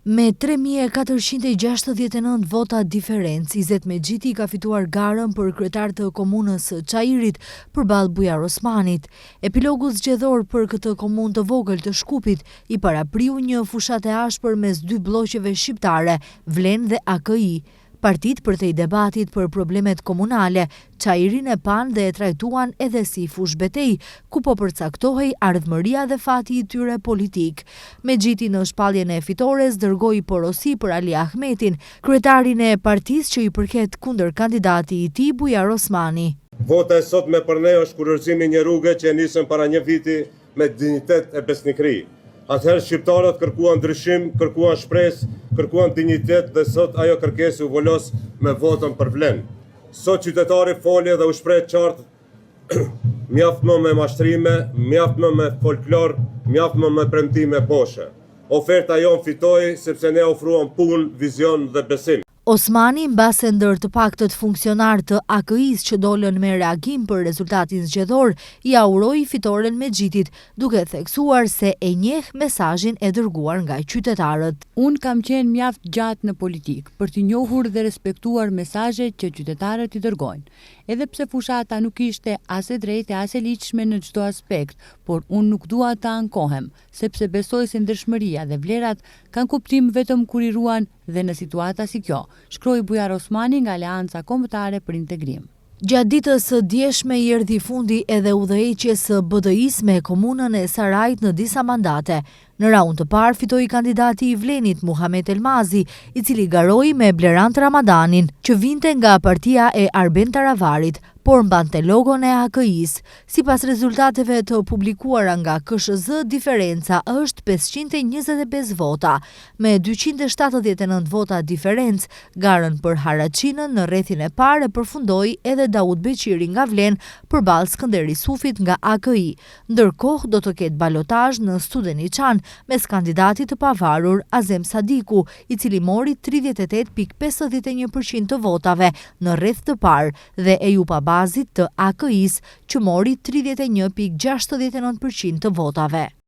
Me 3.469 vota diferencë, Izet Mexhiti ka fituar garën për kryetar të komunës së Çajirit përballë Bujar Osmanit. Epilogu zgjedhor për këtë komunë të vogël të Shkupit i parapriu një fushatë e ashpër mes dy blloqeve shqiptare, Vlen dhe AKI. Partitë përtej debatit për problemet komunale, Çajirin e pan dhe e trajtuan edhe si fushë betejë, ku po përcaktohej ardhmëria dhe fati i tyre politik. Mexhiti në shpalljen e fitores dërgoi porosi për Ali Ahmetin, kryetarin e partisë që i përket kundër kandidati i tij Bujar Osmani. Vota e sotme për ne është kurorëzimi një rruge që e nisën para një viti me dinjitet e besnikëri. Atëherë shqiptarët kërkuan ndryshim, kërkuan shpresë, kërkuan dinjitet dhe sot ajo kërkesë u volos me votën për Vlen. Sot qytetari foli dhe u shpreh qartë, mjaft më me mashtrime, mjaft më me folklor, mjaft më me premtime poshe. Oferta jon fitoi sepse ne ofruam punë, vizion dhe besim. Osmani, mbase ndër të paktët funksionar të AKI-s që dolën me reagim për rezultatin zgjedhor, i uroi fitoren Mexhitit, duke theksuar se e njeh mesazhin e dërguar nga qytetarët. Unë kam qenë mjaft gjatë në politik për të njohur dhe respektuar mesazhet që qytetarët i dërgojnë. Edhe pse fushata nuk ishte as e drejtë as e ligjshme në çdo aspekt, por unë nuk dua të ankohem, sepse besoj se ndershmëria dhe vlerat kanë kuptim vetëm kur i ruan dhe në situata si kjo, shkroi Bujar Osmani nga Aleanca Kombëtare për Integrim. Gjatë ditës së djeshme i erdhi fundi edhe udhëheqjes së BDI-s me komunën e Sarajit në disa mandate. Në raund të parë fitoi kandidati i Vlenit Muhamet Elmazi, i cili garoi me Blerant Ramadanin, që vinte nga partia e Arben Taravarit, por mbante logon e AKI-s. Sipas rezultateve të publikuara nga KSZ, diferenca është 525 vota. Me 279 vota diferencë, garën për Haraçinën në rrethin e parë përfundoi edhe Daud Beqiri nga Vlen përballë Skënder Isufit nga AKI. Ndërkohë do të ketë balotazh në Studeniçan mes kandidatit të pavarur Azem Sadiku, i cili mori 38.51% të votave në rreth të parë dhe Ejup Abazit të AKI-s që mori 31.69% të votave.